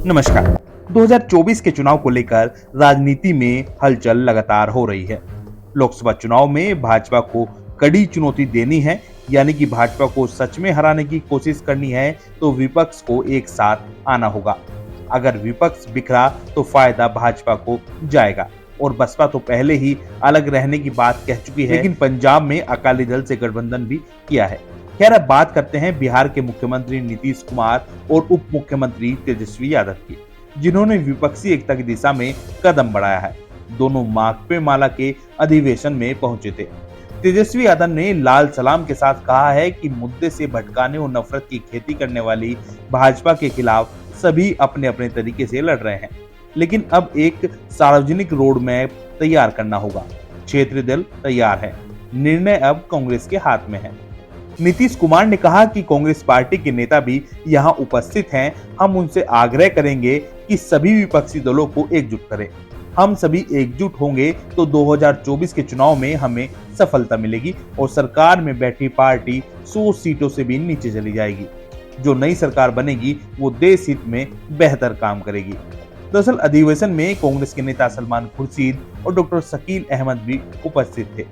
नमस्कार। 2024 के चुनाव को लेकर राजनीति में हलचल लगातार हो रही है। लोकसभा चुनाव में भाजपा को कड़ी चुनौती देनी है, यानी कि भाजपा को सच में हराने की कोशिश करनी है तो विपक्ष को एक साथ आना होगा। अगर विपक्ष बिखरा तो फायदा भाजपा को जाएगा और बसपा तो पहले ही अलग रहने की बात कह चुकी है, लेकिन पंजाब में अकाली दल से गठबंधन भी किया है। खैर, अब बात करते हैं बिहार के मुख्यमंत्री नीतीश कुमार और उप मुख्यमंत्री तेजस्वी यादव की, जिन्होंने विपक्षी एकता की दिशा में कदम बढ़ाया है। दोनों माकपे माला के अधिवेशन में पहुंचे थे। तेजस्वी यादव ने लाल सलाम के साथ कहा है कि मुद्दे से भटकाने और नफरत की खेती करने वाली भाजपा के खिलाफ सभी अपने अपने तरीके से लड़ रहे हैं, लेकिन अब एक सार्वजनिक रोड मैप तैयार करना होगा। क्षेत्रीय दल तैयार है, निर्णय अब कांग्रेस के हाथ में है। नीतीश कुमार ने कहा कि कांग्रेस पार्टी के नेता भी यहां उपस्थित हैं। हम उनसे आग्रह करेंगे कि सभी विपक्षी दलों को एकजुट करें। हम सभी एकजुट होंगे तो 2024 के चुनाव में हमें सफलता मिलेगी और सरकार में बैठी पार्टी 100 सीटों से भी नीचे चली जाएगी। जो नई सरकार बनेगी वो देश हित में बेहतर काम करेगी। दरअसल अधिवेशन में कांग्रेस के नेता सलमान खुर्शीद और डॉक्टर शकील अहमद भी उपस्थित थे।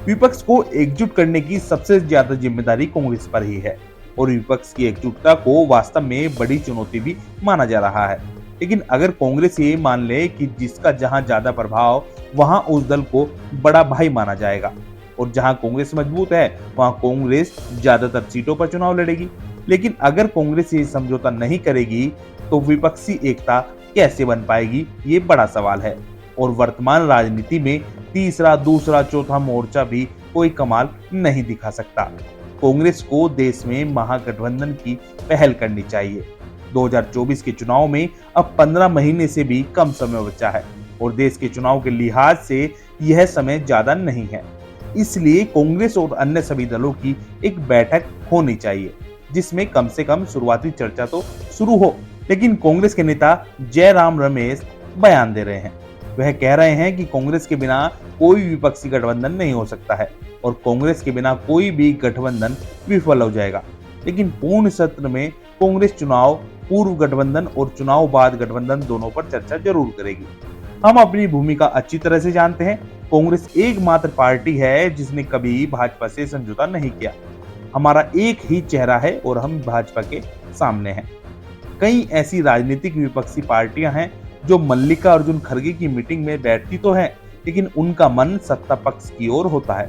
विपक्ष को एकजुट करने की सबसे ज्यादा जिम्मेदारी कांग्रेस पर ही है और विपक्ष की एकजुटता को वास्तव में बड़ी चुनौती भी माना जा रहा है। लेकिन अगर कांग्रेस ये मान ले कि जिसका जहां ज्यादा प्रभाव वहां उस दल को बड़ा भाई माना जाएगा और जहां कांग्रेस मजबूत है वहां कांग्रेस ज्यादातर सीटों पर चुनाव लड़ेगी। लेकिन अगर कांग्रेस ये समझौता नहीं करेगी तो विपक्षी एकता कैसे बन पाएगी, ये बड़ा सवाल है। और वर्तमान राजनीति में तीसरा, दूसरा, चौथा मोर्चा भी कोई कमाल नहीं दिखा सकता। कांग्रेस को देश में महागठबंधन की पहल करनी चाहिए। 2024 के चुनाव में अब 15 महीने से भी कम समय बचा है और देश के चुनाव के लिहाज से यह समय ज्यादा नहीं है। इसलिए कांग्रेस और अन्य सभी दलों की एक बैठक होनी चाहिए जिसमें कम से कम शुरुआती चर्चा तो शुरू हो। लेकिन कांग्रेस के नेता जयराम रमेश बयान दे रहे हैं। वह कह रहे हैं कि कांग्रेस के बिना कोई विपक्षी गठबंधन नहीं हो सकता है और कांग्रेस के बिना कोई भी गठबंधन विफल हो जाएगा। लेकिन पूर्ण सत्र में कांग्रेस चुनाव पूर्व गठबंधन और चुनाव बाद गठबंधन दोनों पर चर्चा जरूर करेगी। हम अपनी भूमिका अच्छी तरह से जानते हैं। कांग्रेस एकमात्र पार्टी है जिसने कभी भाजपा से समझौता नहीं किया। हमारा एक ही चेहरा है और हम भाजपा के सामने हैं। कई ऐसी राजनीतिक विपक्षी पार्टियां हैं जो मल्लिका अर्जुन खड़गे की मीटिंग में बैठती तो है, लेकिन उनका मन सत्ता पक्ष की ओर होता है।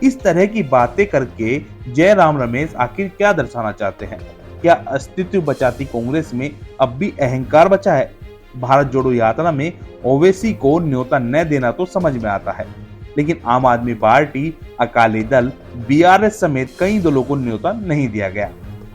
इस तरह की बातें करके जयराम रमेश आखिर क्या दर्शाना चाहते हैं? क्या अस्तित्व बचाती कांग्रेस में अब भी अहंकार बचा है? भारत जोड़ो यात्रा में ओवैसी को न्योता न देना तो समझ में आता है, लेकिन आम आदमी पार्टी, अकाली दल, बीआरएस समेत कई दलों को न्योता नहीं दिया गया।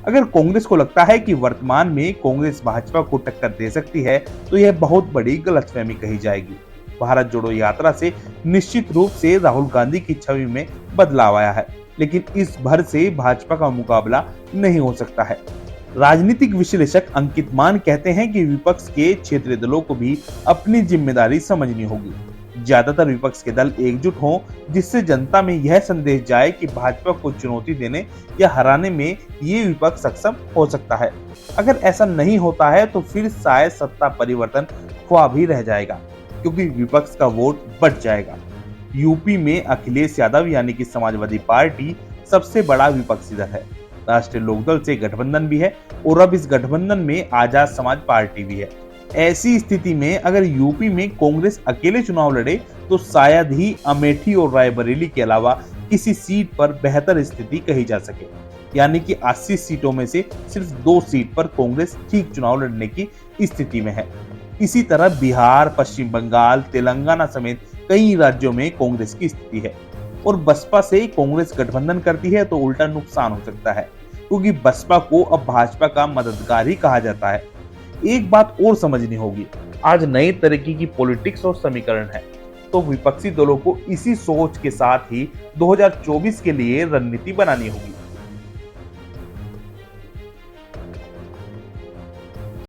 अगर कांग्रेस को लगता है कि वर्तमान में कांग्रेस भाजपा को टक्कर दे सकती है तो यह बहुत बड़ी गलतफहमी कही जाएगी। भारत जोड़ो यात्रा से निश्चित रूप से राहुल गांधी की छवि में बदलाव आया है, लेकिन इस भर से भाजपा का मुकाबला नहीं हो सकता है। राजनीतिक विश्लेषक अंकित मान कहते हैं कि विपक्ष के क्षेत्रीय दलों को भी अपनी जिम्मेदारी समझनी होगी। ज्यादातर विपक्ष के दल एकजुट हों जिससे जनता में यह संदेश जाए कि भाजपा को चुनौती देने या हराने में ये विपक्ष सक्षम हो सकता है। अगर ऐसा नहीं होता है तो फिर शायद सत्ता परिवर्तन ख्वाब ही रह जाएगा, क्योंकि विपक्ष का वोट बढ़ जाएगा। यूपी में अखिलेश यादव यानी कि समाजवादी पार्टी सबसे बड़ा विपक्षी दल है। राष्ट्रीय लोकदल से गठबंधन भी है और अब इस गठबंधन में आजाद समाज पार्टी भी है। ऐसी स्थिति में अगर यूपी में कांग्रेस अकेले चुनाव लड़े तो शायद ही अमेठी और रायबरेली के अलावा किसी सीट पर बेहतर स्थिति कही जा सके, यानी कि 80 सीटों में से सिर्फ 2 सीट पर कांग्रेस ठीक चुनाव लड़ने की स्थिति में है। इसी तरह बिहार, पश्चिम बंगाल, तेलंगाना समेत कई राज्यों में कांग्रेस की स्थिति है और बसपा से कांग्रेस गठबंधन करती है तो उल्टा नुकसान हो सकता है, क्योंकि बसपा को अब भाजपा का मददगार ही कहा जाता है। एक बात और समझनी होगी, आज नए तरीके की पॉलिटिक्स और समीकरण है, तो विपक्षी दलों को इसी सोच के साथ ही 2024 के लिए रणनीति बनानी होगी।